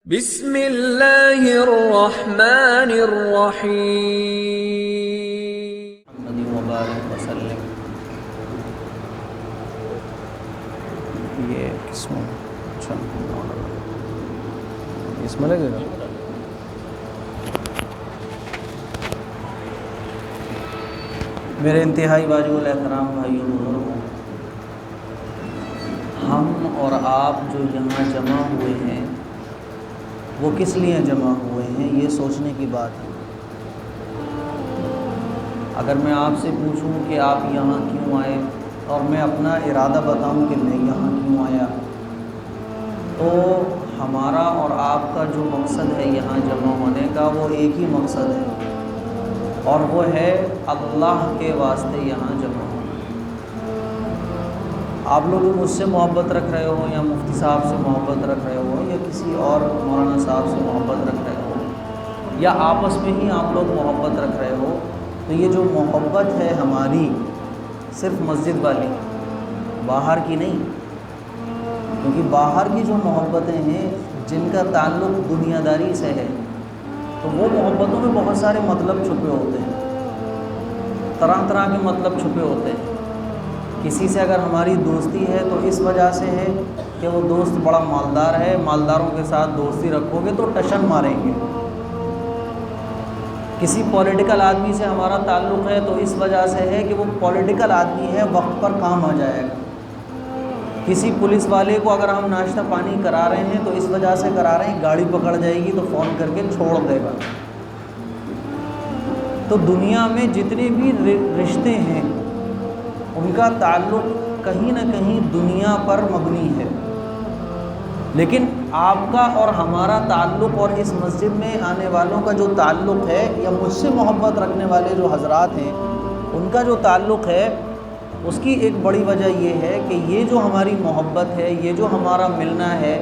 بسم اللہ الرحمن الرحیم۔ محمد مبارک وسلم۔ یہ کس میں اچھا اس میں لگے گا۔ میرے انتہائی واجب الاحترام بھائیوں بزرگوں، ہم اور آپ جو یہاں جمع ہوئے ہیں وہ کس لیے جمع ہوئے ہیں، یہ سوچنے کی بات ہے۔ اگر میں آپ سے پوچھوں کہ آپ یہاں کیوں آئے اور میں اپنا ارادہ بتاؤں کہ میں یہاں کیوں آیا، تو ہمارا اور آپ کا جو مقصد ہے یہاں جمع ہونے کا وہ ایک ہی مقصد ہے، اور وہ ہے اللہ کے واسطے یہاں جمع ہونا۔ آپ لوگ مجھ سے محبت رکھ رہے ہو یا مفتی صاحب سے محبت رکھ رہے ہو یا کسی اور مولانا صاحب سے محبت رکھ رہے ہو یا آپس میں ہی آپ لوگ محبت رکھ رہے ہو، تو یہ جو محبت ہے ہماری صرف مسجد والی، باہر کی نہیں، کیونکہ باہر کی جو محبتیں ہیں جن کا تعلق دنیا داری سے ہے، تو وہ محبتوں میں بہت سارے مطلب چھپے ہوتے ہیں، طرح طرح کے مطلب چھپے ہوتے ہیں۔ کسی سے اگر ہماری دوستی ہے تو اس وجہ سے ہے کہ وہ دوست بڑا مالدار ہے، مالداروں کے ساتھ دوستی رکھو گے تو ٹشن ماریں گے۔ کسی پولیٹیکل آدمی سے ہمارا تعلق ہے تو اس وجہ سے ہے کہ وہ پولیٹیکل آدمی ہے، وقت پر کام آ جائے گا۔ کسی پولیس والے کو اگر ہم ناشتہ پانی کرا رہے ہیں تو اس وجہ سے کرا رہے ہیں، گاڑی پکڑ جائے گی تو فون کر کے چھوڑ دے گا۔ تو دنیا میں جتنے بھی رشتے ہیں ان کا تعلق کہیں نہ کہیں دنیا پر مبنی ہے، لیکن آپ کا اور ہمارا تعلق اور اس مسجد میں آنے والوں کا جو تعلق ہے یا مجھ سے محبت رکھنے والے جو حضرات ہیں ان کا جو تعلق ہے، اس کی ایک بڑی وجہ یہ ہے کہ یہ جو ہماری محبت ہے، یہ جو ہمارا ملنا ہے،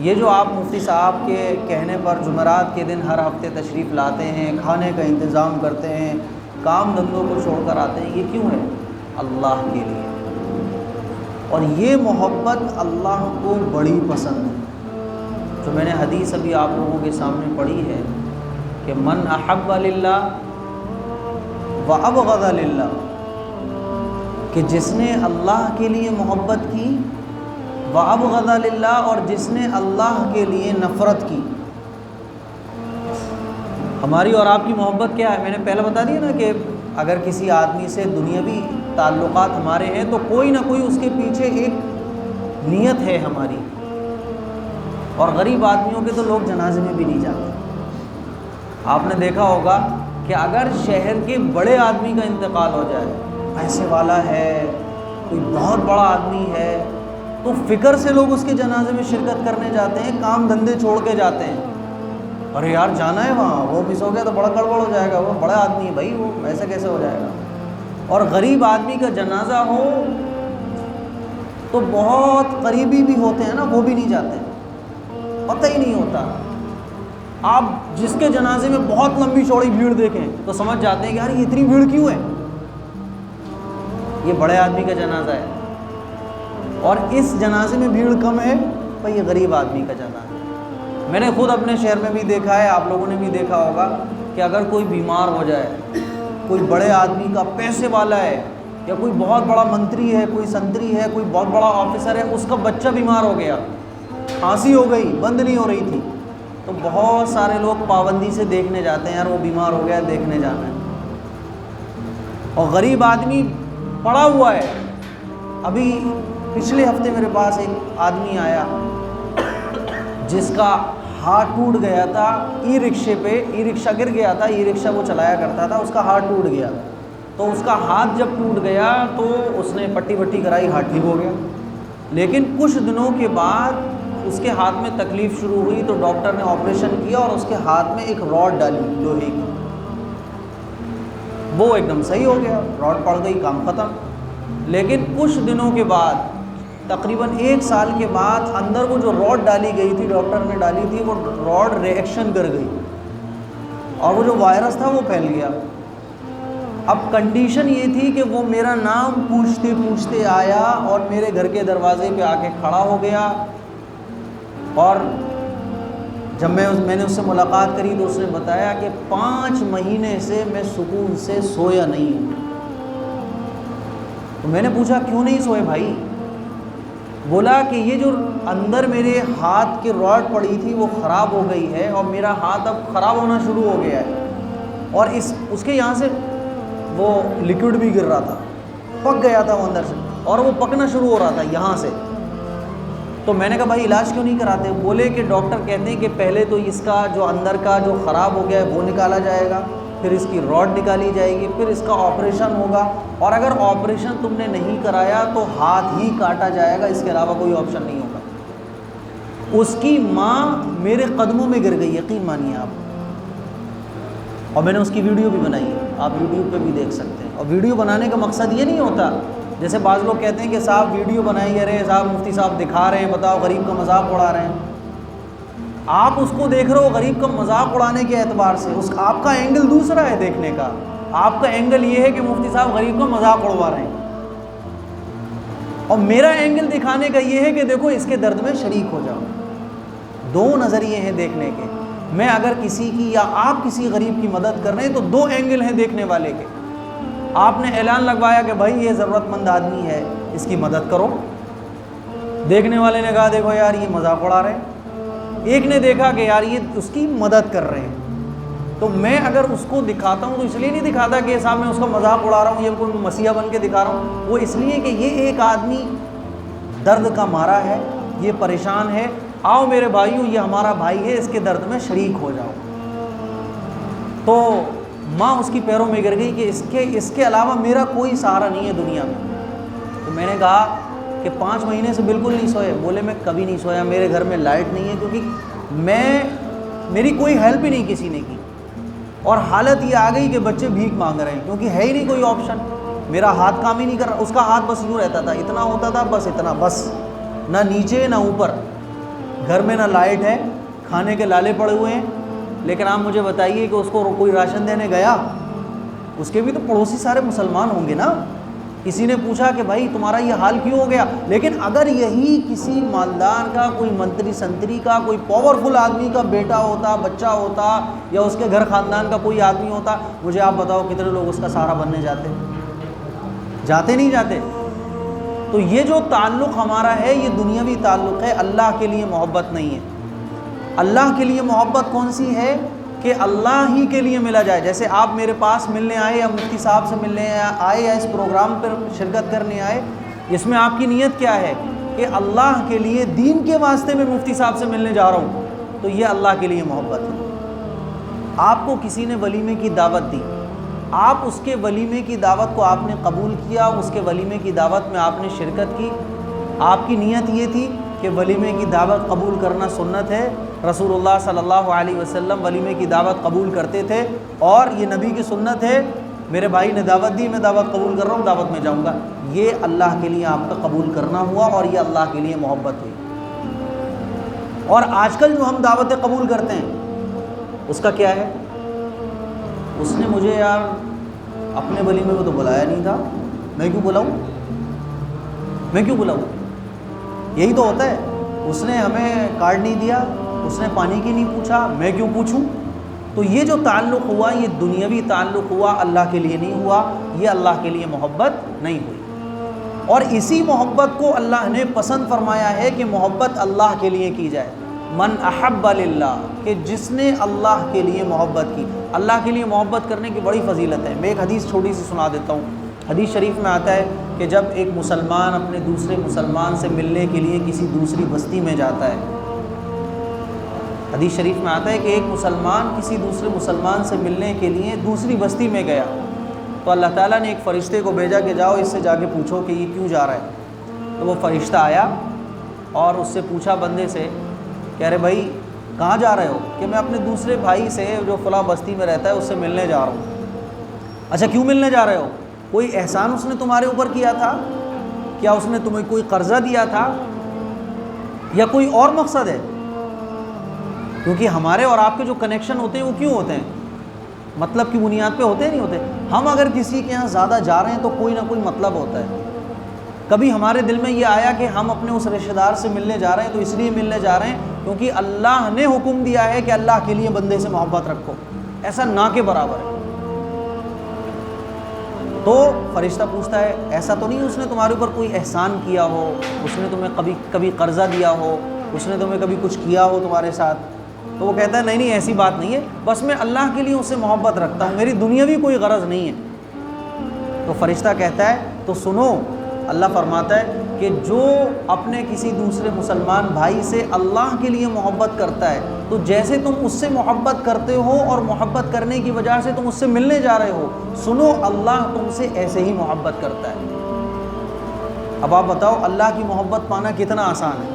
یہ جو آپ مفتی صاحب کے کہنے پر جمعرات کے دن ہر ہفتے تشریف لاتے ہیں، کھانے کا انتظام کرتے ہیں، کام دھندوں کو چھوڑ کر آتے ہیں، یہ کیوں ہے؟ اللہ کے لیے۔ اور یہ محبت اللہ کو بڑی پسند ہے، جو میں نے حدیث ابھی آپ لوگوں کے سامنے پڑھی ہے کہ من احب للہ وابغض للہ، کہ جس نے اللہ کے لیے محبت کی، وابغض للہ، اور جس نے اللہ کے لیے نفرت کی۔ ہماری اور آپ کی محبت کیا ہے؟ میں نے پہلے بتا دیا نا کہ اگر کسی آدمی سے دنیاوی تعلقات ہمارے ہیں تو کوئی نہ کوئی اس کے پیچھے ایک نیت ہے ہماری، اور غریب آدمیوں کے تو لوگ جنازے میں بھی نہیں جاتے۔ آپ نے دیکھا ہوگا کہ اگر شہر کے بڑے آدمی کا انتقال ہو جائے، پیسے والا ہے، کوئی بہت بڑا آدمی ہے، تو فکر سے لوگ اس کے جنازے میں شرکت کرنے جاتے ہیں، کام دھندے چھوڑ کے جاتے ہیں۔ ارے یار جانا ہے وہاں، وہ مس ہو گیا تو بڑا گڑبڑ ہو جائے گا، وہ بڑا آدمی ہے بھائی، وہ ایسے کیسے ہو جائے گا۔ اور غریب آدمی کا جنازہ ہو تو بہت قریبی بھی ہوتے ہیں نا، وہ بھی نہیں جاتے، پتہ ہی نہیں ہوتا۔ آپ جس کے جنازے میں بہت لمبی چوڑی بھیڑ دیکھیں تو سمجھ جاتے ہیں کہ یار یہ اتنی بھیڑ کیوں ہے، یہ بڑے آدمی کا جنازہ ہے۔ اور اس جنازے میں بھیڑ کم ہے بھائی، یہ غریب آدمی کا جنازہ ہے۔ میں نے خود اپنے شہر میں بھی دیکھا ہے، آپ لوگوں نے بھی دیکھا ہوگا کہ اگر کوئی بیمار ہو جائے، کوئی بڑے آدمی کا، پیسے والا ہے، یا کوئی بہت بڑا منتری ہے، کوئی سنتری ہے، کوئی بہت بڑا آفیسر ہے، اس کا بچہ بیمار ہو گیا، کھانسی ہو گئی، بند نہیں ہو رہی تھی، تو بہت سارے لوگ پابندی سے دیکھنے جاتے ہیں، یار وہ بیمار ہو گیا، دیکھنے جانا ہے۔ اور غریب آدمی پڑا ہوا ہے۔ ابھی پچھلے ہفتے میرے پاس ایک آدمی آیا جس کا ہاتھ ٹوٹ گیا تھا، ای رکشے پہ، ای رکشہ گر گیا تھا، ای رکشہ وہ چلایا کرتا تھا، اس کا ہاتھ ٹوٹ گیا۔ تو اس کا ہاتھ جب ٹوٹ گیا تو اس نے پٹی وٹی کرائی، ہاتھ ٹھیک ہو گیا، لیکن کچھ دنوں کے بعد اس کے ہاتھ میں تکلیف شروع ہوئی تو ڈاکٹر نے آپریشن کیا اور اس کے ہاتھ میں ایک راڈ ڈالی لوہے کی، وہ ایک دم صحیح ہو گیا، راڈ پڑ گئی، کام ختم۔ لیکن کچھ دنوں کے بعد، تقریباً 1 سال کے بعد، اندر وہ جو راڈ ڈالی گئی تھی، ڈاکٹر نے ڈالی تھی، وہ راڈ ریئیکشن کر گئی اور وہ جو وائرس تھا وہ پھیل گیا۔ اب کنڈیشن یہ تھی کہ وہ میرا نام پوچھتے پوچھتے آیا اور میرے گھر کے دروازے پہ آ کے کھڑا ہو گیا، اور جب میں نے اس سے ملاقات کری تو اس نے بتایا کہ 5 مہینے سے میں سکون سے سویا نہیں ہوں۔ تو میں نے پوچھا کیوں نہیں سوئے بھائی؟ بولا کہ یہ جو اندر میرے ہاتھ کی راڈ پڑی تھی وہ خراب ہو گئی ہے، اور میرا ہاتھ اب خراب ہونا شروع ہو گیا ہے، اور اس کے یہاں سے وہ لیکوڈ بھی گر رہا تھا، پک گیا تھا وہ اندر سے، اور وہ پکنا شروع ہو رہا تھا یہاں سے۔ تو میں نے کہا بھائی علاج کیوں نہیں کراتے؟ بولے کہ ڈاکٹر کہتے ہیں کہ پہلے تو اس کا جو اندر کا جو خراب ہو گیا ہے وہ نکالا جائے گا، پھر اس کی راڈ نکالی جائے گی، پھر اس کا آپریشن ہوگا، اور اگر آپریشن تم نے نہیں کرایا تو ہاتھ ہی کاٹا جائے گا، اس کے علاوہ کوئی آپشن نہیں ہوگا۔ اس کی ماں میرے قدموں میں گر گئی، یقین مانیے آپ، اور میں نے اس کی ویڈیو بھی بنائی ہے، آپ یوٹیوب پہ بھی دیکھ سکتے ہیں۔ اور ویڈیو بنانے کا مقصد یہ نہیں ہوتا جیسے بعض لوگ کہتے ہیں کہ صاحب ویڈیو بنائی ہے، رہے صاحب مفتی صاحب دکھا رہے ہیں، بتاؤ غریب کا مذاق اڑا رہے ہیں۔ آپ اس کو دیکھ رہے ہو غریب کا مذاق اڑانے کے اعتبار سے، آپ کا اینگل دوسرا ہے دیکھنے کا، آپ کا اینگل یہ ہے کہ مفتی صاحب غریب کا مذاق اڑوا رہے ہیں، اور میرا اینگل دکھانے کا یہ ہے کہ دیکھو اس کے درد میں شریک ہو جاؤ۔ دو نظریے ہیں دیکھنے کے، میں اگر کسی کی یا آپ کسی غریب کی مدد کر رہے ہیں تو 2 اینگل ہیں دیکھنے والے کے۔ آپ نے اعلان لگوایا کہ بھائی یہ ضرورت مند آدمی ہے، اس کی مدد کرو، دیکھنے والے نے کہا دیکھو یار یہ مذاق اڑا رہے ہیں، ایک نے دیکھا کہ یار یہ اس کی مدد کر رہے ہیں۔ تو میں اگر اس کو دکھاتا ہوں تو اس لیے نہیں دکھاتا کہ صاحب میں اس کا مذاق اڑا رہا ہوں، یہ کوئی مسیحا بن کے دکھا رہا ہوں، وہ اس لیے کہ یہ ایک آدمی درد کا مارا ہے، یہ پریشان ہے، آؤ میرے بھائیو یہ ہمارا بھائی ہے، اس کے درد میں شریک ہو جاؤ۔ تو ماں اس کی پیروں میں گر گئی کہ اس کے علاوہ میرا کوئی سہارا نہیں ہے دنیا میں۔ تو میں نے کہا کہ 5 مہینے سے بالکل نہیں سوئے؟ بولے میں کبھی نہیں سویا، میرے گھر میں لائٹ نہیں ہے، کیونکہ میری کوئی ہیلپ ہی نہیں کسی نے کی، اور حالت یہ آ گئی کہ بچے بھیک مانگ رہے ہیں کیونکہ ہے ہی نہیں کوئی آپشن، میرا ہاتھ کام ہی نہیں کر رہا، اس کا ہاتھ بس یوں رہتا تھا، اتنا ہوتا تھا بس اتنا، بس نہ نیچے نہ اوپر، گھر میں نہ لائٹ ہے، کھانے کے لالے پڑے ہوئے ہیں۔ لیکن آپ مجھے بتائیے کہ اس کو کوئی راشن دینے گیا؟ اس کے بھی تو پڑوسی سارے مسلمان ہوں گے نا، کسی نے پوچھا کہ بھائی تمہارا یہ حال کیوں ہو گیا؟ لیکن اگر یہی کسی مالدار کا، کوئی منتری سنتری کا، کوئی پاورفل آدمی کا بیٹا ہوتا، بچہ ہوتا، یا اس کے گھر خاندان کا کوئی آدمی ہوتا، مجھے آپ بتاؤ کتنے لوگ اس کا سہارا بننے جاتے نہیں جاتے؟ تو یہ جو تعلق ہمارا ہے یہ دنیاوی تعلق ہے، اللہ کے لیے محبت نہیں ہے۔ اللہ کے لیے محبت کون سی ہے؟ کہ اللہ ہی کے لیے ملا جائے۔ جیسے آپ میرے پاس ملنے آئے، یا مفتی صاحب سے ملنے آئے، یا اس پروگرام پر شرکت کرنے آئے، اس میں آپ کی نیت کیا ہے؟ کہ اللہ کے لیے، دین کے واسطے میں مفتی صاحب سے ملنے جا رہا ہوں، تو یہ اللہ کے لیے محبت ہے۔ آپ کو کسی نے ولیمے کی دعوت دی، آپ اس کے ولیمے کی دعوت کو آپ نے قبول کیا، اس کے ولیمے کی دعوت میں آپ نے شرکت کی، آپ کی نیت یہ تھی کہ ولیمے کی دعوت قبول کرنا سنت ہے، رسول اللہ صلی اللہ علیہ وسلم ولیمے کی دعوت قبول کرتے تھے، اور یہ نبی کی سنت ہے، میرے بھائی نے دعوت دی، میں دعوت قبول کر رہا ہوں، دعوت میں جاؤں گا، یہ اللہ کے لیے آپ کا قبول کرنا ہوا، اور یہ اللہ کے لیے محبت ہوئی۔ اور آج کل جو ہم دعوتیں قبول کرتے ہیں اس کا کیا ہے؟ اس نے مجھے یار اپنے ولیمے کو تو بلایا نہیں تھا، میں کیوں بلاؤں؟ یہی تو ہوتا ہے، اس نے ہمیں کارڈ نہیں دیا، اس نے پانی کی نہیں پوچھا، میں کیوں پوچھوں؟ تو یہ جو تعلق ہوا یہ دنیاوی تعلق ہوا، اللہ کے لیے نہیں ہوا، یہ اللہ کے لیے محبت نہیں ہوئی۔ اور اسی محبت کو اللہ نے پسند فرمایا ہے کہ محبت اللہ کے لیے کی جائے، من احب للہ، کہ جس نے اللہ کے لیے محبت کی۔ اللہ کے لیے محبت کرنے کی بڑی فضیلت ہے۔ میں ایک حدیث چھوٹی سی سنا دیتا ہوں۔ حدیث شریف میں آتا ہے کہ جب ایک مسلمان اپنے دوسرے مسلمان سے ملنے کے لیے کسی دوسری بستی میں جاتا ہے، حدیث شریف میں آتا ہے کہ ایک مسلمان کسی دوسرے مسلمان سے ملنے کے لیے دوسری بستی میں گیا، تو اللہ تعالیٰ نے ایک فرشتے کو بھیجا کہ جاؤ اس سے جا کے پوچھو کہ یہ کیوں جا رہا ہے۔ تو وہ فرشتہ آیا اور اس سے پوچھا بندے سے کہ ارے بھائی کہاں جا رہے ہو؟ کہ میں اپنے دوسرے بھائی سے جو فلاں بستی میں رہتا ہے اس سے ملنے جا رہا ہوں۔ اچھا کیوں ملنے جا رہے ہو؟ کوئی احسان اس نے تمہارے اوپر کیا تھا؟ کیا اس نے تمہیں کوئی قرضہ دیا تھا؟ یا کوئی اور مقصد ہے؟ کیونکہ ہمارے اور آپ کے جو کنیکشن ہوتے ہیں وہ کیوں ہوتے ہیں؟ مطلب کی بنیاد پہ ہوتے نہیں ہوتے۔ ہم اگر کسی کے یہاں زیادہ جا رہے ہیں تو کوئی نہ کوئی مطلب ہوتا ہے۔ کبھی ہمارے دل میں یہ آیا کہ ہم اپنے اس رشتہ دار سے ملنے جا رہے ہیں تو اس لیے ملنے جا رہے ہیں کیونکہ اللہ نے حکم دیا ہے کہ اللہ کے لیے بندے سے محبت رکھو، ایسا نہ کے برابر ہے۔ تو فرشتہ پوچھتا ہے ایسا تو نہیں اس نے تمہارے اوپر کوئی احسان کیا ہو، اس نے تمہیں کبھی قرضہ دیا ہو، اس نے تمہیں کبھی کچھ کیا ہو تمہارے ساتھ؟ تو وہ کہتا ہے نہیں ایسی بات نہیں ہے، بس میں اللہ کے لیے اس سے محبت رکھتا ہوں، میری دنیاوی کوئی غرض نہیں ہے۔ تو فرشتہ کہتا ہے تو سنو، اللہ فرماتا ہے کہ جو اپنے کسی دوسرے مسلمان بھائی سے اللہ کے لیے محبت کرتا ہے تو جیسے تم اس سے محبت کرتے ہو اور محبت کرنے کی وجہ سے تم اس سے ملنے جا رہے ہو، سنو اللہ تم سے ایسے ہی محبت کرتا ہے۔ اب آپ بتاؤ اللہ کی محبت پانا کتنا آسان ہے،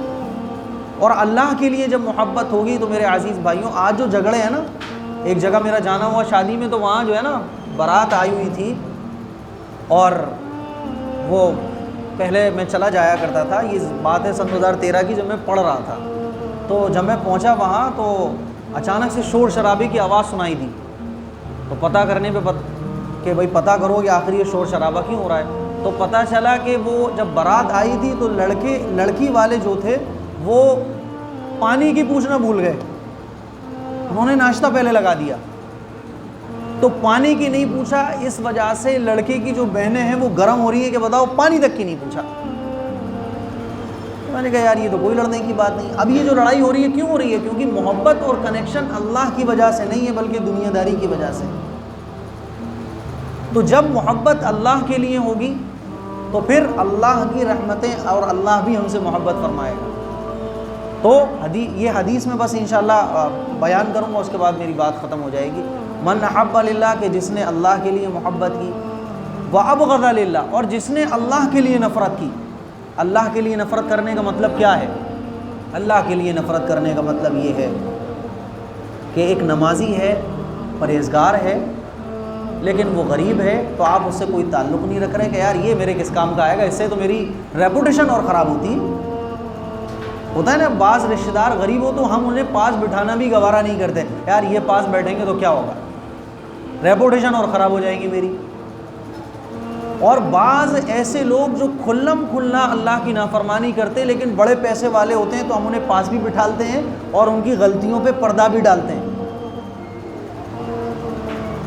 اور اللہ کے لیے جب محبت ہوگی تو میرے عزیز بھائیوں، آج جو جھگڑے ہیں نا، ایک جگہ میرا جانا ہوا شادی میں، تو وہاں جو ہے نا بارات آئی ہوئی تھی، اور وہ پہلے میں چلا جایا کرتا تھا، یہ بات ہے 2013 کی، جب میں پڑھ رہا تھا، تو جب میں پہنچا وہاں تو اچانک سے شور شرابے کی آواز سنائی دی، تو پتہ کرنے پہ کہ بھائی پتہ کرو کہ آخر یہ شور شرابہ کیوں ہو رہا ہے، تو پتہ چلا کہ وہ جب بارات آئی تھی تو لڑکی والے جو تھے وہ پانی کی پوچھنا بھول گئے، انہوں نے ناشتہ پہلے لگا دیا، تو پانی کی نہیں پوچھا، اس وجہ سے لڑکے کی جو بہنیں ہیں وہ گرم ہو رہی ہیں کہ بتاؤ پانی تک کی نہیں پوچھا۔ میں نے کہا یار یہ تو کوئی لڑنے کی بات نہیں۔ اب یہ جو لڑائی ہو رہی ہے کیوں ہو رہی ہے؟ کیونکہ محبت اور کنیکشن اللہ کی وجہ سے نہیں ہے بلکہ دنیا داری کی وجہ سے۔ تو جب محبت اللہ کے لیے ہوگی تو پھر اللہ کی رحمتیں اور اللہ بھی ہم سے محبت فرمائے گا۔ تو یہ حدیث میں بس انشاءاللہ بیان کروں گا، اس کے بعد میری بات ختم ہو جائے گی۔ من احب للہ، کہ جس نے اللہ کے لیے محبت کی، وابغض للہ، اور جس نے اللہ کے لیے نفرت کی۔ اللہ کے لیے نفرت کرنے کا مطلب کیا ہے؟ اللہ کے لیے نفرت کرنے کا مطلب یہ ہے کہ ایک نمازی ہے، پرہیزگار ہے، لیکن وہ غریب ہے، تو آپ اس سے کوئی تعلق نہیں رکھ رہے کہ یار یہ میرے کس کام کا آئے گا، اس سے تو میری ریپوٹیشن اور خراب ہوتی ہے۔ ہوتا ہے نا بعض رشتہ دار غریب ہو تو ہم انہیں پاس بٹھانا بھی گوارا نہیں کرتے، یار یہ پاس بیٹھیں گے تو کیا ہوگا، ریپوٹیشن اور خراب ہو جائے گی میری۔ اور بعض ایسے لوگ جو کھلم کھلا اللہ کی نافرمانی کرتے لیکن بڑے پیسے والے ہوتے ہیں، تو ہم انہیں پاس بھی بٹھالتے ہیں اور ان کی غلطیوں پہ پردہ بھی ڈالتے ہیں۔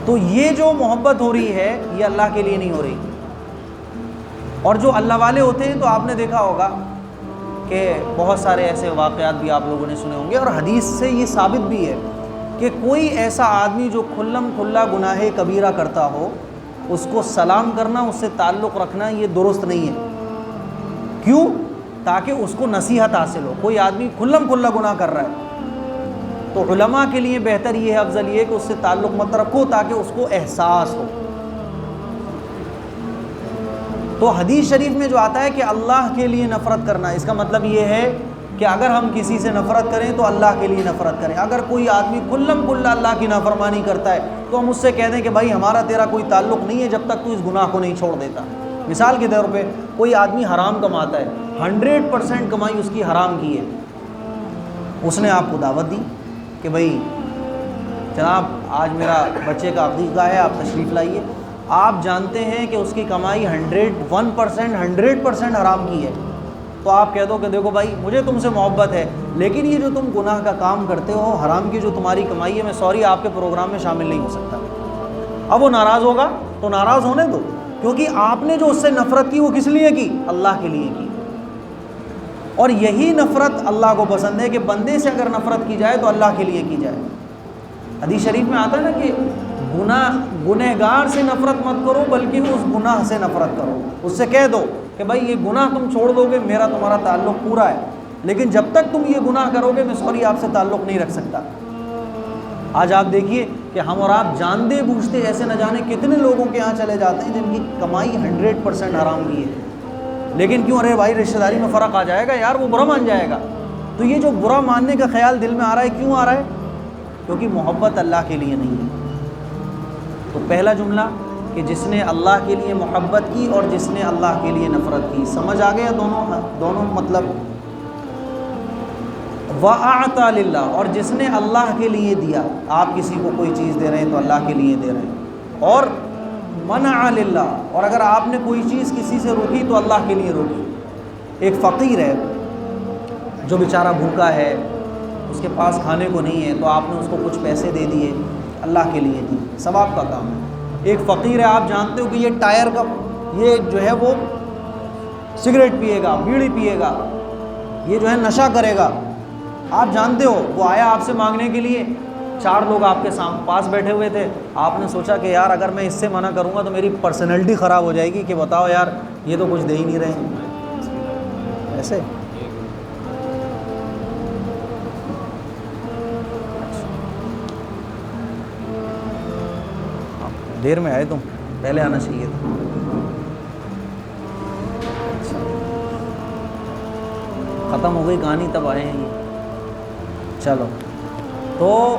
تو یہ جو محبت ہو رہی ہے یہ اللہ کے لیے نہیں ہو رہی۔ اور جو اللہ والے ہوتے ہیں تو آپ نے دیکھا ہوگا کہ بہت سارے ایسے واقعات بھی آپ لوگوں نے سنے ہوں گے، اور حدیث سے یہ ثابت بھی ہے کہ کوئی ایسا آدمی جو کھلم کھلا گناہ کبیرہ کرتا ہو، اس کو سلام کرنا، اس سے تعلق رکھنا یہ درست نہیں ہے۔ کیوں؟ تاکہ اس کو نصیحت حاصل ہو۔ کوئی آدمی کھلم کھلا گناہ کر رہا ہے تو علماء کے لیے بہتر یہ ہے، افضل یہ ہے کہ اس سے تعلق مت رکھو تاکہ اس کو احساس ہو۔ تو حدیث شریف میں جو آتا ہے کہ اللہ کے لیے نفرت کرنا، اس کا مطلب یہ ہے کہ اگر ہم کسی سے نفرت کریں تو اللہ کے لیے نفرت کریں۔ اگر کوئی آدمی کھلم کھلا اللہ کی نافرمانی کرتا ہے تو ہم اس سے کہہ دیں کہ بھائی ہمارا تیرا کوئی تعلق نہیں ہے جب تک تو اس گناہ کو نہیں چھوڑ دیتا۔ مثال کے طور پہ کوئی آدمی حرام کماتا ہے، 100% کمائی اس کی حرام کی ہے، اس نے آپ کو دعوت دی کہ بھائی جناب آج میرا بچے کا عقیقہ ہے، آپ تشریف لائیے۔ آپ جانتے ہیں کہ اس کی کمائی 100% حرام کی ہے، تو آپ کہہ دو کہ دیکھو بھائی مجھے تم سے محبت ہے، لیکن یہ جو تم گناہ کا کام کرتے ہو، حرام کی جو تمہاری کمائی ہے، میں سوری آپ کے پروگرام میں شامل نہیں ہو سکتا۔ اب وہ ناراض ہوگا تو ناراض ہونے دو، کیونکہ آپ نے جو اس سے نفرت کی وہ کس لیے کی؟ اللہ کے لیے کی۔ اور یہی نفرت اللہ کو پسند ہے کہ بندے سے اگر نفرت کی جائے تو اللہ کے لیے کی جائے۔ حدیث شریف میں آتا ہے نا کہ گنہگار سے نفرت مت کرو بلکہ اس گناہ سے نفرت کرو، اس سے کہہ دو کہ بھائی یہ گناہ تم چھوڑ دو گے میرا تمہارا تعلق پورا ہے، لیکن جب تک تم یہ گناہ کرو گے میں سوری آپ سے تعلق نہیں رکھ سکتا۔ آج آپ دیکھیے کہ ہم اور آپ جانتے بوجھتے ایسے نہ جانے کتنے لوگوں کے یہاں چلے جاتے ہیں جن کی کمائی 100% حرام کی ہے، لیکن کیوں؟ ارے بھائی رشتہ داری میں فرق آ جائے گا یار، وہ برا مان جائے گا۔ تو یہ جو برا ماننے کا خیال دل میں آ رہا ہے، کیوں آ رہا ہے؟ کیونکہ محبت اللہ کے لیے نہیں ہے۔ تو پہلا جملہ کہ جس نے اللہ کے لیے محبت کی اور جس نے اللہ کے لیے نفرت کی، سمجھ آ گیا دونوں مطلب؟ وَأَعْطَى لِلَّهِ، اور جس نے اللہ کے لیے دیا، آپ کسی کو کوئی چیز دے رہے ہیں تو اللہ کے لیے دے رہے ہیں، اور مَنَعَ لِلَّهِ، اور اگر آپ نے کوئی چیز کسی سے روکی تو اللہ کے لیے روکی۔ ایک فقیر ہے جو بیچارہ بھوکا ہے، اس کے پاس کھانے کو نہیں ہے تو آپ نے اس کو کچھ پیسے دے دیے، اللہ کے لیے دی، ثواب کا کام ہے۔ ایک فقیر ہے، آپ جانتے ہو کہ یہ ٹائر کا یہ جو ہے وہ سگریٹ پیے گا، بیڑی پیے گا، یہ جو ہے نشہ کرے گا، آپ جانتے ہو، وہ آیا آپ سے مانگنے کے لیے، 4 لوگ آپ کے پاس بیٹھے ہوئے تھے، آپ نے سوچا کہ یار اگر میں اس سے منع کروں گا تو میری پرسنالٹی خراب ہو جائے گی کہ بتاؤ یار یہ تو کچھ دے ہی نہیں رہے ایسے۔ دیر میں آئے تم، پہلے آنا چاہیے تھا۔ ختم ہو گئی کہانی تب آئے ہیں یہ۔ چلو، تو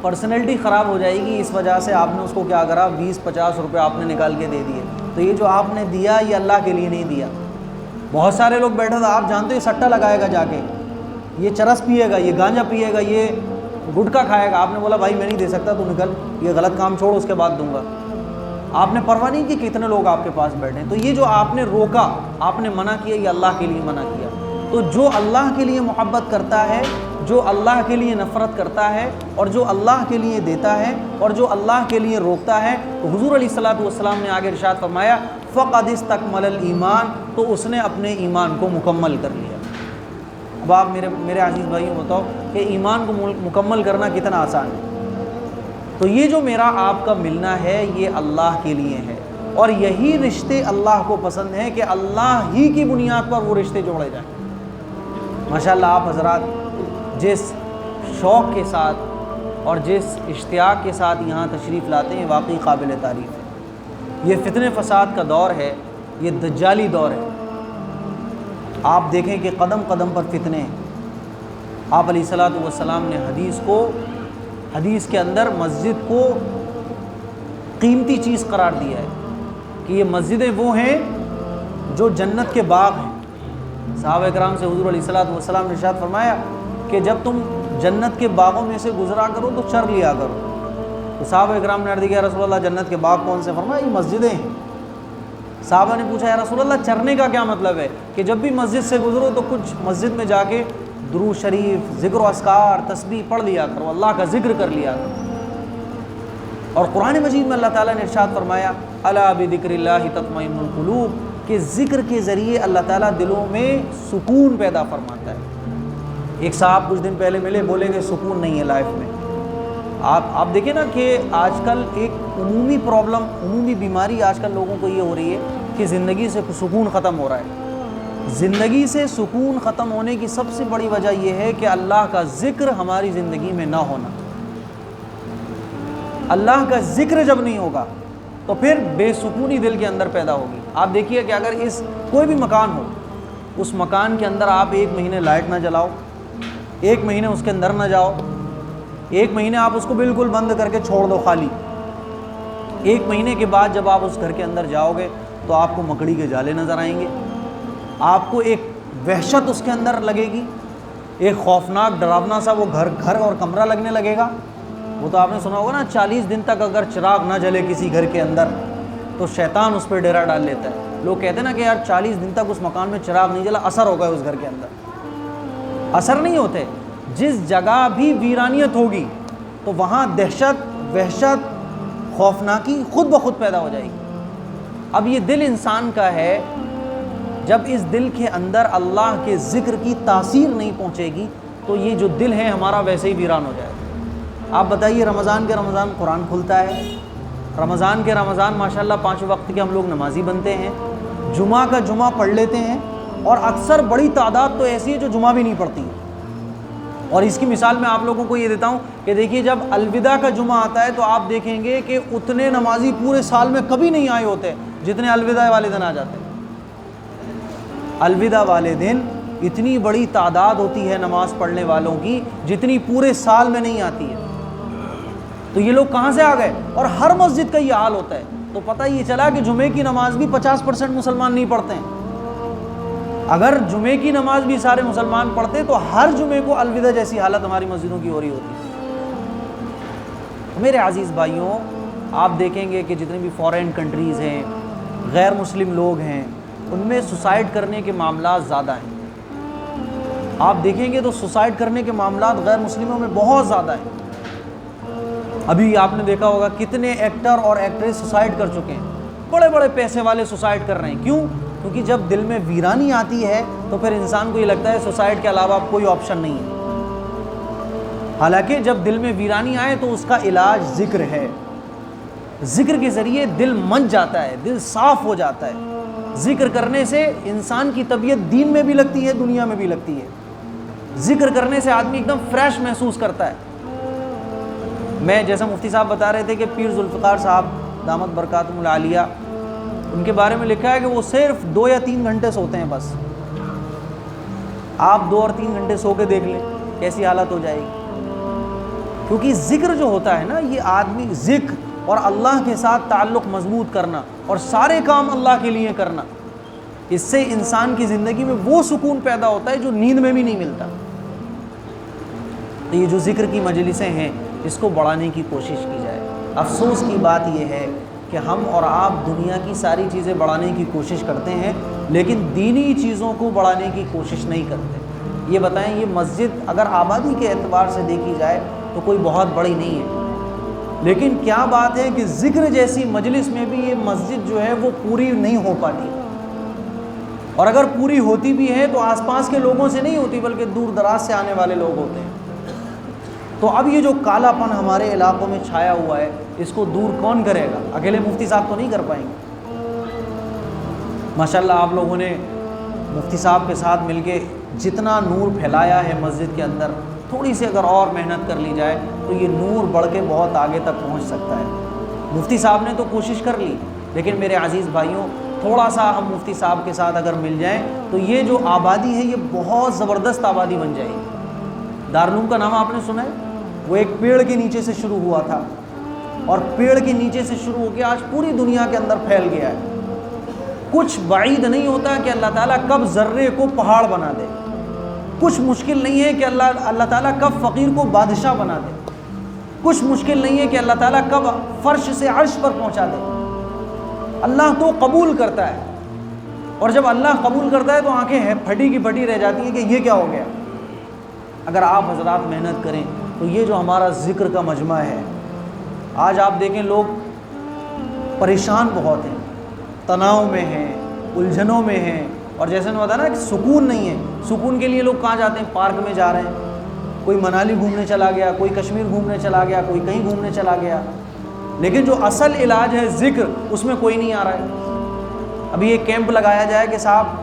پرسنالٹی خراب ہو جائے گی، اس وجہ سے آپ نے اس کو کیا کرا، 20-50 روپے آپ نے نکال کے دے دیے۔ تو یہ جو آپ نے دیا یہ اللہ کے لیے نہیں دیا۔ بہت سارے لوگ بیٹھے تھے، آپ جانتے ہو یہ سٹا لگائے گا جا کے، یہ چرس پیے گا، یہ گانجا پیے گا، یہ گٹکا کھائے گا، آپ نے بولا بھائی میں نہیں دے سکتا، تو نکل، یہ غلط کام چھوڑ، اس کے بعد دوں گا۔ آپ نے پرواہ نہیں کہ کتنے لوگ آپ کے پاس بیٹھے ہیں۔ تو یہ جو آپ نے روکا، آپ نے منع کیا، یہ اللہ کے لیے منع کیا۔ تو جو اللہ کے لیے محبت کرتا ہے، جو اللہ کے لیے نفرت کرتا ہے، اور جو اللہ کے لیے دیتا ہے، اور جو اللہ کے لیے روکتا ہے، تو حضور علیہ الصلوۃ والسلام نے آگے ارشاد فرمایا فقد استکمل الایمان، تو اس نے اپنے ایمان کو مکمل کر لیا۔ اب آپ میرے عزیز بھائیوں بتاؤ کہ ایمان کو مکمل کرنا کتنا آسان ہے۔ تو یہ جو میرا آپ کا ملنا ہے یہ اللہ کے لیے ہے، اور یہی رشتے اللہ کو پسند ہیں کہ اللہ ہی کی بنیاد پر وہ رشتے جوڑے جائیں۔ ماشاءاللہ آپ حضرات جس شوق کے ساتھ اور جس اشتیاق کے ساتھ یہاں تشریف لاتے ہیں واقعی قابل تعریف ہے۔ یہ فتنہ فساد کا دور ہے، یہ دجالی دور ہے۔ آپ دیکھیں کہ قدم قدم پر فتنے ہیں۔ آپ علیہ الصلوۃ والسلام نے حدیث کے اندر مسجد کو قیمتی چیز قرار دیا ہے کہ یہ مسجدیں وہ ہیں جو جنت کے باغ ہیں۔ صحابہ کرام سے حضور علیہ الصلوۃ والسلام نے ارشاد فرمایا کہ جب تم جنت کے باغوں میں سے گزرا کرو تو چر لیا کرو۔ تو صحابہ کرام نے عرض کیا رسول اللہ جنت کے باغ کون سے؟ فرمایا یہ مسجدیں ہیں۔ صحابہ نے پوچھا یا رسول اللہ چرنے کا کیا مطلب ہے؟ کہ جب بھی مسجد سے گزرو تو کچھ مسجد میں جا کے درود شریف، ذکر و اذکار، تسبیح پڑھ لیا کرو، اللہ کا ذکر کر لیا کرو۔ اور قرآن مجید میں اللہ تعالیٰ نے ارشاد فرمایا الا بذکر اللہ تطمئن القلوب، کہ ذکر کے ذریعے اللہ تعالیٰ دلوں میں سکون پیدا فرماتا ہے۔ ایک صاحب کچھ دن پہلے ملے، بولے کہ سکون نہیں ہے لائف میں۔ آپ دیکھیں نا کہ آج کل ایک عمومی پرابلم، عمومی بیماری آج کل لوگوں کو یہ ہو رہی ہے کہ زندگی سے سکون ختم ہو رہا ہے۔ زندگی سے سکون ختم ہونے کی سب سے بڑی وجہ یہ ہے کہ اللہ کا ذکر ہماری زندگی میں نہ ہونا۔ اللہ کا ذکر جب نہیں ہوگا تو پھر بے سکونی دل کے اندر پیدا ہوگی۔ آپ دیکھیے کہ اگر کوئی بھی مکان ہو، اس مکان کے اندر آپ 1 مہینے لائٹ نہ جلاؤ، 1 مہینے اس کے اندر نہ جاؤ، 1 مہینے آپ اس کو بالکل بند کر کے چھوڑ دو خالی، 1 مہینے کے بعد جب آپ اس گھر کے اندر جاؤ گے تو آپ کو مکڑی کے جالے نظر آئیں گے، آپ کو ایک وحشت اس کے اندر لگے گی، ایک خوفناک ڈراونا سا وہ گھر اور کمرہ لگنے لگے گا۔ وہ تو آپ نے سنا ہوگا نا 40 دن تک اگر چراغ نہ جلے کسی گھر کے اندر تو شیطان اس پہ ڈیرا ڈال لیتا ہے۔ لوگ کہتے ہیں نا کہ یار 40 دن تک اس مکان میں چراغ نہیں جلا، اثر ہوگا اس گھر کے اندر۔ اثر نہیں ہوتے، جس جگہ بھی ویرانیت ہوگی تو وہاں دہشت، وحشت، خوفناکی خود بخود پیدا ہو جائے گی۔ اب یہ دل انسان کا ہے، جب اس دل کے اندر اللہ کے ذکر کی تاثیر نہیں پہنچے گی تو یہ جو دل ہے ہمارا ویسے ہی ویران ہو جائے گا۔ آپ بتائیے رمضان کے رمضان قرآن کھلتا ہے، رمضان کے رمضان ماشاءاللہ 5 وقت کے ہم لوگ نمازی بنتے ہیں، جمعہ کا جمعہ پڑھ لیتے ہیں، اور اکثر بڑی تعداد تو ایسی ہے جو جمعہ بھی نہیں پڑھتی۔ اور اس کی مثال میں آپ لوگوں کو یہ دیتا ہوں کہ دیکھیے جب الوداع کا جمعہ آتا ہے تو آپ دیکھیں گے کہ اتنے نمازی پورے سال میں کبھی نہیں آئے ہوتے جتنے الوداع والے دن آ جاتے ہیں۔ الوداع والے دن اتنی بڑی تعداد ہوتی ہے نماز پڑھنے والوں کی جتنی پورے سال میں نہیں آتی ہے۔ تو یہ لوگ کہاں سے آ گئے؟ اور ہر مسجد کا یہ حال ہوتا ہے۔ تو پتہ یہ چلا کہ جمعے کی نماز بھی 50% مسلمان نہیں پڑھتے ہیں۔ اگر جمعے کی نماز بھی سارے مسلمان پڑھتے تو ہر جمعے کو الوداع جیسی حالت ہماری مسجدوں کی ہو رہی ہوتی۔ میرے عزیز بھائیوں، آپ دیکھیں گے کہ جتنے بھی فورین کنٹریز ہیں، غیر مسلم لوگ ہیں، ان میں سوسائڈ کرنے کے معاملات زیادہ ہیں۔ آپ دیکھیں گے تو سوسائڈ کرنے کے معاملات غیر مسلموں میں بہت زیادہ ہیں. ابھی آپ نے دیکھا ہوگا کتنے ایکٹر اور ایکٹریس سوسائڈ کر چکے ہیں, بڑے بڑے پیسے والے سوسائڈ کر رہے ہیں. کیوں؟ کیونکہ جب دل میں ویرانی آتی ہے تو پھر انسان کو یہ لگتا ہے سوسائڈ کے علاوہ اب کوئی آپشن نہیں ہے. حالانکہ جب دل میں ویرانی آئے تو اس کا علاج ذکر ہے. ذکر کے ذریعے دل من جاتا ہے, دل صاف ہو جاتا ہے. ذکر کرنے سے انسان کی طبیعت دین میں بھی لگتی ہے, دنیا میں بھی لگتی ہے. ذکر کرنے سے آدمی ایک دم فریش محسوس کرتا ہے. میں جیسا مفتی صاحب بتا رہے تھے کہ پیر ذوالفقار صاحب دامت برکاتہم العالیہ, ان کے بارے میں لکھا ہے کہ وہ صرف 2 یا 3 گھنٹے سوتے ہیں بس. آپ 2 اور 3 گھنٹے سو کے دیکھ لیں کیسی حالت ہو جائے گی. کیونکہ ذکر جو ہوتا ہے نا, یہ آدمی ذکر اور اللہ کے ساتھ تعلق مضبوط کرنا اور سارے کام اللہ کے لیے کرنا, اس سے انسان کی زندگی میں وہ سکون پیدا ہوتا ہے جو نیند میں بھی نہیں ملتا. تو یہ جو ذکر کی مجلسیں ہیں اس کو بڑھانے کی کوشش کی جائے. افسوس کی بات یہ ہے کہ ہم اور آپ دنیا کی ساری چیزیں بڑھانے کی کوشش کرتے ہیں لیکن دینی چیزوں کو بڑھانے کی کوشش نہیں کرتے. یہ بتائیں, یہ مسجد اگر آبادی کے اعتبار سے دیکھی جائے تو کوئی بہت بڑی نہیں ہے, لیکن کیا بات ہے کہ ذکر جیسی مجلس میں بھی یہ مسجد جو ہے وہ پوری نہیں ہو پاتی, اور اگر پوری ہوتی بھی ہے تو آس پاس کے لوگوں سے نہیں ہوتی بلکہ دور دراز سے آنے والے لوگ ہوتے ہیں. تو اب یہ جو کالا پن ہمارے علاقوں میں چھایا ہوا ہے اس کو دور کون کرے گا؟ اکیلے مفتی صاحب تو نہیں کر پائیں گے. ماشاءاللہ آپ لوگوں نے مفتی صاحب کے ساتھ مل کے جتنا نور پھیلایا ہے مسجد کے اندر, تھوڑی سی اگر اور محنت کر لی جائے تو یہ نور بڑھ کے بہت آگے تک پہنچ سکتا ہے. مفتی صاحب نے تو کوشش کر لی, لیکن میرے عزیز بھائیوں تھوڑا سا ہم مفتی صاحب کے ساتھ اگر مل جائیں تو یہ جو آبادی ہے یہ بہت زبردست آبادی بن جائے گی. دارالعلوم کا نام آپ نے سنا ہے؟ وہ ایک پیڑ کے نیچے سے شروع ہوا تھا اور پیڑ کے نیچے سے شروع ہو کے آج پوری دنیا کے اندر پھیل گیا ہے. کچھ بعید نہیں ہوتا کہ اللہ تعالیٰ کب ذرے کو پہاڑ بنا دے, کچھ مشکل نہیں ہے کہ اللہ تعالیٰ کب فقیر کو بادشاہ بنا دے, کچھ مشکل نہیں ہے کہ اللہ تعالیٰ کب فرش سے عرش پر پہنچا دے. اللہ تو قبول کرتا ہے, اور جب اللہ قبول کرتا ہے تو آنکھیں پھٹی کی پھٹی رہ جاتی ہیں کہ یہ کیا ہو گیا. اگر آپ حضرات محنت کریں تو یہ جو ہمارا ذکر کا مجمع ہے, آج آپ دیکھیں لوگ پریشان بہت ہیں, تناؤ میں ہیں, الجھنوں میں ہیں, اور جیسے میں بتا نا کہ سکون نہیں ہے. سکون کے لیے لوگ کہاں جاتے ہیں؟ پارک میں جا رہے ہیں, کوئی منالی گھومنے چلا گیا, کوئی کشمیر گھومنے چلا گیا, کوئی کہیں گھومنے چلا گیا, لیکن جو اصل علاج ہے ذکر اس میں کوئی نہیں آ رہا ہے. ابھی ایک کیمپ لگایا جائے کہ صاحب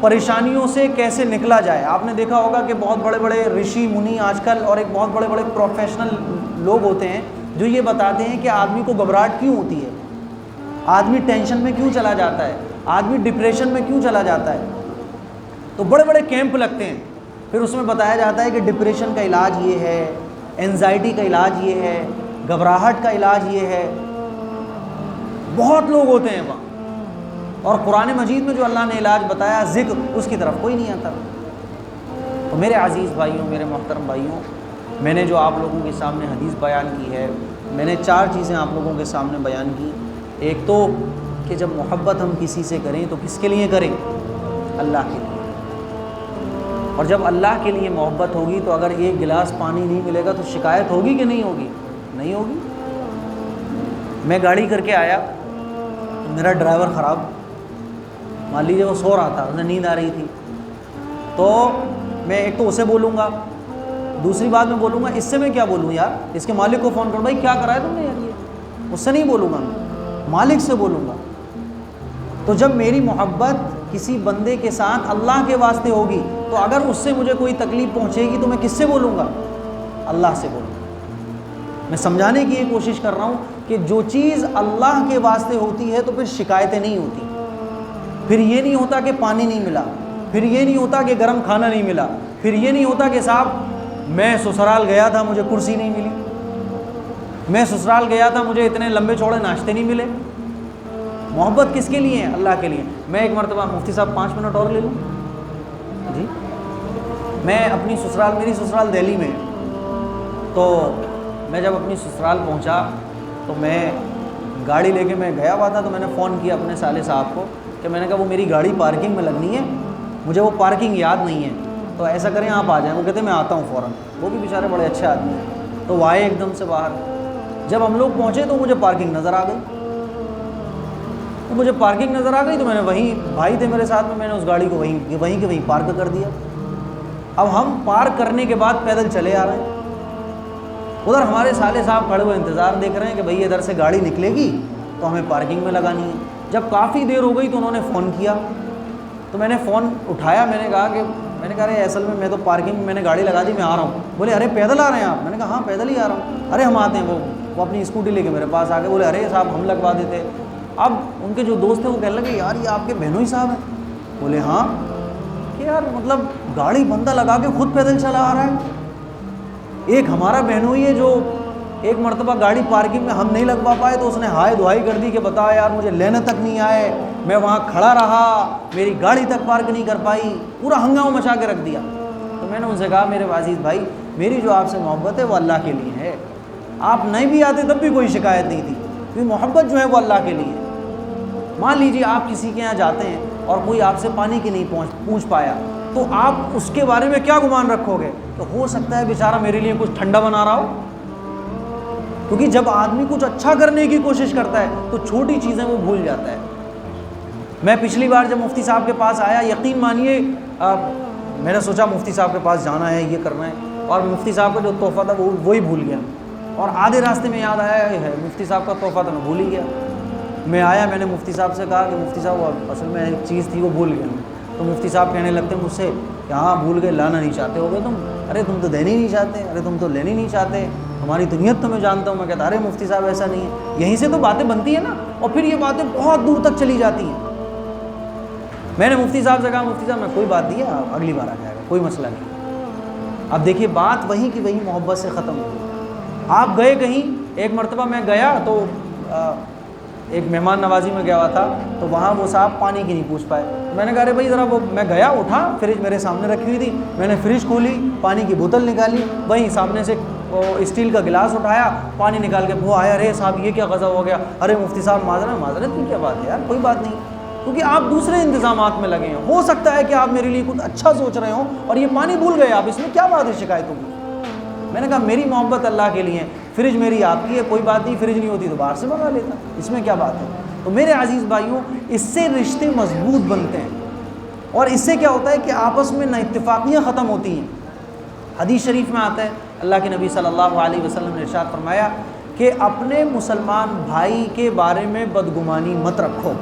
پریشانیوں سے کیسے نکلا جائے. آپ نے دیکھا ہوگا کہ بہت بڑے بڑے رشی منی آج کل اور ایک بہت بڑے بڑے پروفیشنل لوگ ہوتے ہیں جو یہ بتاتے ہیں کہ آدمی کو گھبراہٹ کیوں ہوتی ہے, آدمی ٹینشن میں کیوں چلا جاتا ہے, آدمی ڈپریشن میں کیوں چلا جاتا ہے. تو بڑے بڑے کیمپ لگتے ہیں, پھر اس میں بتایا جاتا ہے کہ ڈپریشن کا علاج یہ ہے, اینزائٹی کا علاج یہ ہے, گھبراہٹ کا علاج یہ ہے. بہت لوگ ہوتے ہیں وہاں, اور قرآن مجید میں جو اللہ نے علاج بتایا ذکر, اس کی طرف کوئی نہیں آتا. تو میرے عزیز بھائیوں, میرے محترم بھائیوں, میں نے جو آپ لوگوں کے سامنے حدیث بیان کی ہے, میں نے 4 چیزیں آپ لوگوں کے سامنے بیان کی. ایک تو کہ جب محبت ہم کسی سے کریں تو کس کے لیے کریں؟ اللہ کے لیے. اور جب اللہ کے لیے محبت ہوگی تو اگر ایک گلاس پانی نہیں ملے گا تو شکایت ہوگی کہ نہیں ہوگی؟ نہیں ہوگی. میں گاڑی کر کے آیا, میرا ڈرائیور خراب, مان لیجیے وہ سو رہا تھا, اسے نیند آ رہی تھی, تو میں ایک تو اسے بولوں گا, دوسری بات میں بولوں گا اس سے میں کیا بولوں یار, اس کے مالک کو فون کروں, بھائی کیا کرایا تم نے یار, یہ اس سے نہیں بولوں گا, میں مالک سے بولوں گا. تو جب میری محبت کسی بندے کے ساتھ اللہ کے واسطے ہوگی تو اگر اس سے مجھے کوئی تکلیف پہنچے گی تو میں کس سے بولوں گا؟ اللہ سے بولوں گا. میں سمجھانے کی یہ کوشش کر رہا ہوں کہ جو چیز اللہ کے واسطے ہوتی ہے تو پھر شکایتیں نہیں ہوتی. پھر یہ نہیں ہوتا کہ پانی نہیں ملا, پھر یہ نہیں ہوتا کہ گرم کھانا نہیں ملا, پھر یہ نہیں ہوتا کہ صاحب میں سسرال گیا تھا مجھے کرسی نہیں ملی, میں سسرال گیا تھا مجھے اتنے لمبے چوڑے ناشتے نہیں ملے. محبت کس کے لیے ہے؟ اللہ کے لیے. میں ایک مرتبہ مفتی صاحب 5 منٹ اور لے لوں جی. میں اپنی سسرال, میری سسرال دہلی میں, تو میں جب اپنی سسرال پہنچا تو میں گاڑی لے کے میں گیا ہوا تھا, تو میں نے فون کیا اپنے سالے صاحب کو کہ میں نے کہا وہ میری گاڑی پارکنگ میں لگنی ہے, مجھے وہ پارکنگ یاد نہیں ہے, تو ایسا کریں آپ آ جائیں. وہ کہتے میں آتا ہوں فوراً. وہ بھی بیچارے بڑے اچھے آدمی ہیں. تو وہ آئے ایک دم سے باہر. جب ہم لوگ پہنچے تو مجھے پارکنگ نظر آ گئی. تو میں نے وہیں, بھائی تھے میرے ساتھ میں, میں نے اس گاڑی کو وہیں کے وہیں پارک کر دیا. اب ہم پارک کرنے کے بعد پیدل چلے آ رہے ہیں. ادھر ہمارے سالے صاحب کھڑے ہوئے انتظار دیکھ رہے ہیں کہ بھئی ادھر سے گاڑی نکلے گی تو ہمیں پارکنگ میں لگانی ہے. جب کافی دیر ہو گئی تو انہوں نے فون کیا. تو میں نے فون اٹھایا. میں نے کہا ارے اصل میں تو پارکنگ میں نے گاڑی لگا دی, میں آ رہا ہوں. بولے ارے پیدل آ رہے ہیں آپ؟ میں نے کہا ہاں پیدل ہی آ رہا ہوں. ارے ہم آتے ہیں. وہ اپنی اسکوٹی لے کے میرے پاس آ گئے. بولے ارے صاحب ہم لگوا دیتے. اب ان کے جو دوست ہیں وہ کہنے لگے یار یہ آپ کے بہنوئی صاحب ہیں؟ بولے ہاں. کہ یار مطلب گاڑی بندہ لگا کے خود پیدل چلا آ رہا ہے. ایک ہمارا بہنوئی ہے جو ایک مرتبہ گاڑی پارکنگ میں ہم نہیں لگوا پائے تو اس نے ہائے دعائی کر دی کہ بتا یار مجھے لینے تک نہیں آئے, میں وہاں کھڑا رہا, میری گاڑی تک پارک نہیں کر پائی, پورا ہنگامہ مچا کے رکھ دیا. تو میں نے ان سے کہا میرے عزیز بھائی میری جو آپ سے محبت ہے وہ اللہ کے لیے ہے. آپ نہیں بھی آتے تب بھی کوئی شکایت نہیں تھی, کیونکہ محبت جو ہے وہ اللہ کے لیے ہے. مان لیجیے آپ کسی کے یہاں جاتے ہیں اور کوئی آپ سے پانی کی نہیں پوچھ پایا تو آپ اس کے بارے میں کیا گمان رکھو گے کہ ہو سکتا ہے بیچارہ میرے لیے کچھ ٹھنڈا بنا رہا ہو. کیونکہ جب آدمی کچھ اچھا کرنے کی کوشش کرتا ہے تو چھوٹی چیزیں وہ بھول جاتا ہے. میں پچھلی بار جب مفتی صاحب کے پاس آیا, یقین مانیے میں نے سوچا مفتی صاحب کے پاس جانا ہے, یہ کرنا ہے, اور مفتی صاحب کا جو تحفہ تھا وہی بھول گیا. اور آدھے راستے میں یاد آیا ہے مفتی صاحب کا تحفہ تو میں بھول ہی گیا. میں آیا, میں نے مفتی صاحب سے کہا کہ مفتی صاحب وہ اصل میں ایک چیز تھی وہ بھول گیا. تو مفتی صاحب کہنے لگتے مجھ سے کہ ہاں بھول گئے, لانا نہیں چاہتے ہو گے تم, ارے تم تو دینے ہی نہیں چاہتے, ارے تم تو لینے نہیں چاہتے, ہماری دنیت تو میں جانتا ہوں. میں کہتا ارے مفتی صاحب ایسا نہیں ہے. یہیں سے تو باتیں بنتی ہیں نا, اور پھر یہ باتیں بہت دور تک چلی جاتی ہیں. میں نے مفتی صاحب سے کہا مفتی صاحب میں کوئی بات نہیں ہے, اگلی بار آ جائے گا, کوئی مسئلہ نہیں. اب دیکھیے بات وہیں کی وہیں محبت سے ختم ہو گئی. آپ گئے کہیں, ایک مرتبہ میں گیا تو ایک مہمان نوازی میں گیا ہوا تھا, تو وہاں وہ صاحب پانی کی نہیں پوچھ پائے. میں نے کہا ارے بھائی ذرا وہ, میں گیا اٹھا, فریج میرے سامنے رکھی ہوئی تھی, میں نے فریج کھولی, پانی کی بوتل نکالی, وہیں سامنے سے اسٹیل کا گلاس اٹھایا, پانی نکال کے وہ آیا, ارے صاحب یہ کیا غضب ہو گیا, ارے مفتی صاحب معذرت کی کیا بات ہے یار, کوئی بات نہیں, کیونکہ آپ دوسرے انتظامات میں لگے ہیں. ہو سکتا ہے کہ آپ میرے لیے کچھ اچھا سوچ رہے ہوں اور یہ پانی بھول گئے آپ, اس میں کیا بات ہے شکایت ہوگی. میں نے کہا میری محبت اللہ کے لیے ہے, فریج میری آپ کی ہے, کوئی بات نہیں, فریج نہیں ہوتی تو باہر سے منگا لیتا, اس میں کیا بات ہے. تو میرے عزیز بھائیوں اس سے رشتے مضبوط بنتے ہیں, اور اس سے کیا ہوتا ہے کہ آپس میں نہ اتفاقیاں ختم ہوتی ہیں. حدیث شریف میں آتا ہے اللہ کے نبی صلی اللہ علیہ وسلم نے ارشاد فرمایا کہ اپنے مسلمان بھائی کے بارے میں بدگمانی مت رکھو.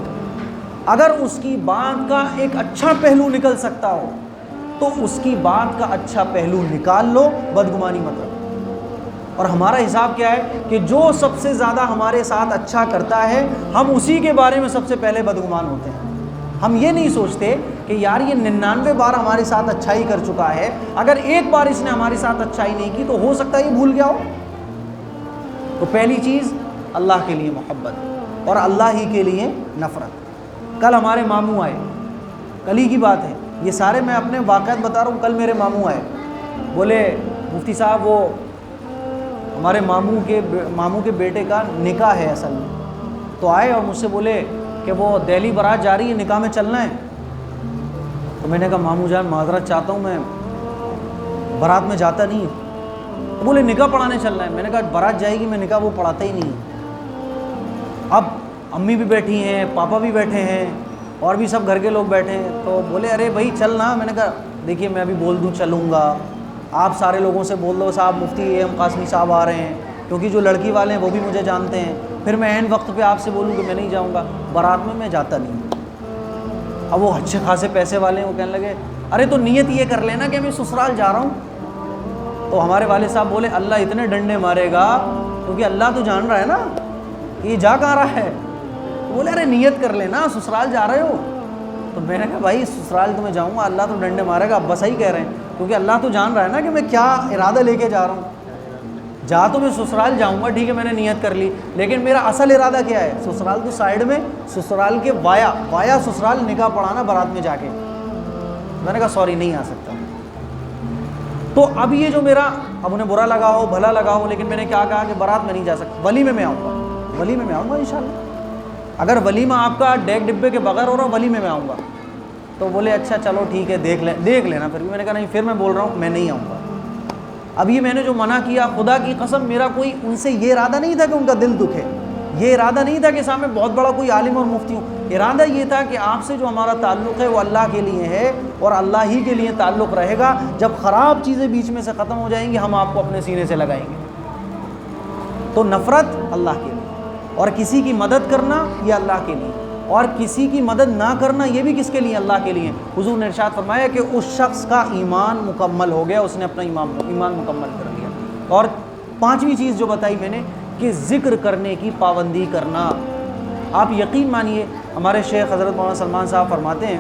اگر اس کی بات کا ایک اچھا پہلو نکل سکتا ہو تو اس کی بات کا اچھا پہلو نکال لو, بدگمانی مت رکھو. اور ہمارا حساب کیا ہے کہ جو سب سے زیادہ ہمارے ساتھ اچھا کرتا ہے ہم اسی کے بارے میں سب سے پہلے بدگمان ہوتے ہیں. ہم یہ نہیں سوچتے کہ یار یہ 99 بار ہمارے ساتھ اچھائی کر چکا ہے, اگر ایک بار اس نے ہمارے ساتھ اچھائی نہیں کی تو ہو سکتا ہے یہ بھول گیا ہو. تو پہلی چیز اللہ کے لیے محبت اور اللہ ہی کے لیے نفرت. کل ہمارے ماموں آئے, کل ہی کی بات ہے, یہ سارے میں اپنے واقعات بتا رہا ہوں. کل میرے ماموں آئے, بولے مفتی صاحب وہ ہمارے ماموں کے بیٹے کا نکاح ہے اصل میں. تو آئے اور مجھ سے بولے کہ وہ دہلی بارات جا رہی ہے, نکاح میں چلنا ہے. تو میں نے کہا ماموں جان معذرت چاہتا ہوں, میں بارات میں جاتا نہیں ہوں. تو بولے نکاح پڑھانے چلنا ہے. میں نے کہا بارات جائے گی, میں نکاح وہ پڑھاتا ہی نہیں ہوں. اب امی بھی بیٹھی ہیں, پاپا بھی بیٹھے ہیں, اور بھی سب گھر کے لوگ بیٹھے ہیں. تو بولے ارے بھائی چلنا. میں نے کہا دیکھیے میں ابھی بول دوں چلوں گا, آپ سارے لوگوں سے بول دو صاحب مفتی ایم قاسمی صاحب آ رہے ہیں, کیونکہ جو لڑکی والے ہیں وہ بھی مجھے جانتے ہیں. پھر میں عین وقت پہ آپ سے بولوں کہ میں نہیں جاؤں گا, بارات میں جاتا نہیں ہوں. اب وہ اچھے خاصے پیسے والے ہیں, وہ کہنے لگے ارے تو نیت یہ کر لینا کہ میں سسرال جا رہا ہوں. تو ہمارے والد صاحب بولے اللہ اتنے ڈنڈے مارے گا, کیونکہ اللہ تو جان رہا ہے نا کہ یہ جا کہاں رہا ہے. بولے ارے نیت کر لینا سسرال جا رہے ہو. تو میں نے کہا بھائی سسرال تو میں جاؤں گا, اللہ تو ڈنڈے مارے گا. اب بس صحیح کہہ رہے ہیں, کیونکہ اللہ تو جان رہا ہے نا کہ میں کیا ارادہ لے کے جا رہا ہوں. جا تو میں سسرال جاؤں گا, ٹھیک ہے میں نے نیت کر لی, لیکن میرا اصل ارادہ کیا ہے, سسرال تو سائیڈ میں, سسرال کے وایا سسرال نکاح پڑھانا بارات میں جا کے. میں نے کہا سوری نہیں آ سکتا. تو اب یہ جو میرا, اب انہیں برا لگا ہو بھلا لگا ہو, لیکن میں نے کیا کہا کہ بارات میں نہیں جا سکتا, ولیمے میں آؤں گا, ولیمے میں آؤں گا انشاءاللہ. اگر ولیمہ آپ کا ڈیگ ڈبے کے بغیر ہو رہا, ولیمے میں آؤں گا. تو بولے اچھا چلو ٹھیک ہے دیکھ لینا پھر بھی. میں نے کہا نہیں, پھر میں بول رہا ہوں میں نہیں آؤں گا. اب یہ میں نے جو منع کیا, خدا کی قسم میرا کوئی ان سے یہ ارادہ نہیں تھا کہ ان کا دل دکھے, یہ ارادہ نہیں تھا کہ سامنے بہت بڑا کوئی عالم اور مفتی ہوں. ارادہ یہ تھا کہ آپ سے جو ہمارا تعلق ہے وہ اللہ کے لیے ہے اور اللہ ہی کے لیے تعلق رہے گا. جب خراب چیزیں بیچ میں سے ختم ہو جائیں گی ہم آپ کو اپنے سینے سے لگائیں گے. تو نفرت اللہ کے لیے, اور کسی کی مدد کرنا یہ اللہ کے لیے, اور کسی کی مدد نہ کرنا یہ بھی کس کے لیے, اللہ کے لیے. حضور نے ارشاد فرمایا کہ اس شخص کا ایمان مکمل ہو گیا, اس نے اپنا ایمان مکمل کر لیا. اور پانچویں چیز جو بتائی میں نے کہ ذکر کرنے کی پابندی کرنا. آپ یقین مانیے ہمارے شیخ حضرت مولانا سلمان صاحب فرماتے ہیں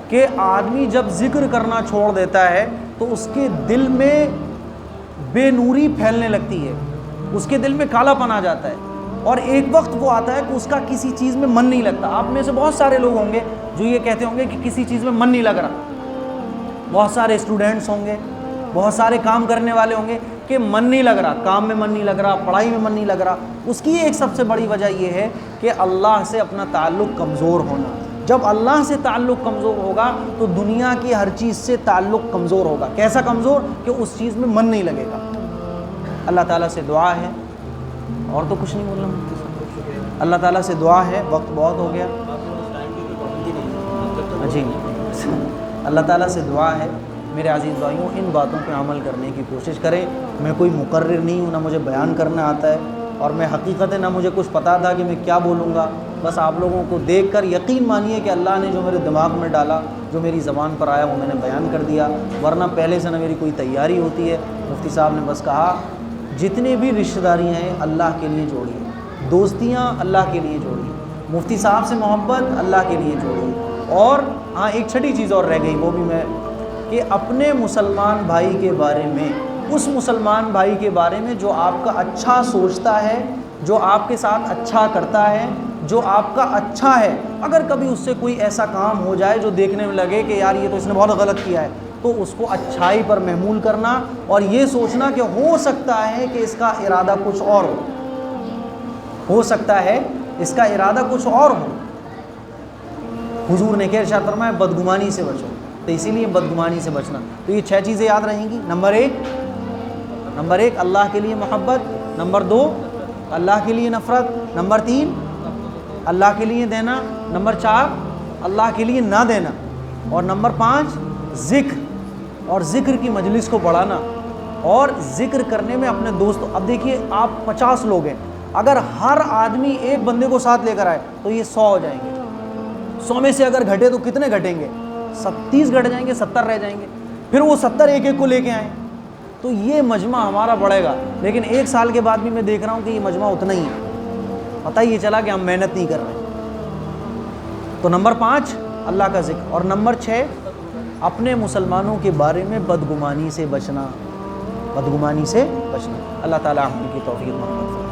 کہ آدمی جب ذکر کرنا چھوڑ دیتا ہے تو اس کے دل میں بے نوری پھیلنے لگتی ہے, اس کے دل میں کالا پن آ جاتا ہے, اور ایک وقت وہ آتا ہے کہ اس کا کسی چیز میں من نہیں لگتا. آپ میں سے بہت سارے لوگ ہوں گے جو یہ کہتے ہوں گے کہ کسی چیز میں من نہیں لگ رہا. بہت سارے اسٹوڈنٹس ہوں گے, بہت سارے کام کرنے والے ہوں گے کہ من نہیں لگ رہا, کام میں من نہیں لگ رہا, پڑھائی میں من نہیں لگ رہا. اس کی ایک سب سے بڑی وجہ یہ ہے کہ اللہ سے اپنا تعلق کمزور ہونا. جب اللہ سے تعلق کمزور ہوگا تو دنیا کی ہر چیز سے تعلق کمزور ہوگا. کیسا کمزور کہ اس چیز میں من نہیں لگے گا. اللہ تعالیٰ سے دعا ہے, اور تو کچھ نہیں بولنا مفتی صاحب, اللہ تعالیٰ سے دعا ہے, وقت بہت ہو گیا جی. اللہ تعالیٰ سے دعا ہے میرے عزیز بھائیوں, ان باتوں پہ عمل کرنے کی کوشش کریں. میں کوئی مقرر نہیں ہوں, نہ مجھے بیان کرنا آتا ہے, اور میں حقیقت نہ مجھے کچھ پتا تھا کہ میں کیا بولوں گا. بس آپ لوگوں کو دیکھ کر یقین مانیے کہ اللہ نے جو میرے دماغ میں ڈالا, جو میری زبان پر آیا وہ میں نے بیان کر دیا, ورنہ پہلے سے نہ میری کوئی تیاری ہوتی ہے. مفتی صاحب نے بس کہا جتنے بھی رشتہ داریاں ہیں اللہ کے لیے جوڑیے, دوستیاں اللہ کے لیے جوڑیے, مفتی صاحب سے محبت اللہ کے لیے جوڑیے. اور ہاں ایک چھٹی چیز اور رہ گئی, وہ بھی میں کہ اپنے مسلمان بھائی کے بارے میں, اس مسلمان بھائی کے بارے میں جو آپ کا اچھا سوچتا ہے, جو آپ کے ساتھ اچھا کرتا ہے, جو آپ کا اچھا ہے, اگر کبھی اس سے کوئی ایسا کام ہو جائے جو دیکھنے میں لگے کہ یار یہ تو اس نے بہت غلط کیا ہے, تو اس کو اچھائی پر محمول کرنا, اور یہ سوچنا کہ ہو سکتا ہے کہ اس کا ارادہ کچھ اور ہو سکتا ہے اس کا ارادہ کچھ اور ہو. حضور نے کیا ارشاد فرمایا, بدگمانی سے بچو. تو اسی لیے بدگمانی سے بچنا. تو یہ 6 چیزیں یاد رہیں گی. نمبر ایک اللہ کے لیے محبت, نمبر 2 اللہ کے لیے نفرت, نمبر 3 اللہ کے لیے دینا, نمبر 4 اللہ کے لیے نہ دینا, اور نمبر 5 ذکر, اور ذکر کی مجلس کو بڑھانا, اور ذکر کرنے میں اپنے دوست. اب دیکھیے آپ 50 لوگ ہیں, اگر ہر آدمی ایک بندے کو ساتھ لے کر آئے تو یہ 100 ہو جائیں گے. 100 میں سے اگر گھٹے تو کتنے گھٹیں گے, 30 گھٹ جائیں گے, 70 رہ جائیں گے. پھر وہ 70 ایک ایک کو لے کے آئیں تو یہ مجمع ہمارا بڑھے گا. لیکن 1 سال کے بعد بھی میں دیکھ رہا ہوں کہ یہ مجمع اتنا ہی ہے. پتہ یہ چلا کہ ہم محنت نہیں کر رہے. تو نمبر 5 اللہ کا ذکر, اور نمبر 6 اپنے مسلمانوں کے بارے میں بدگمانی سے بچنا. اللہ تعالیٰ ہم کی توفیق محمد.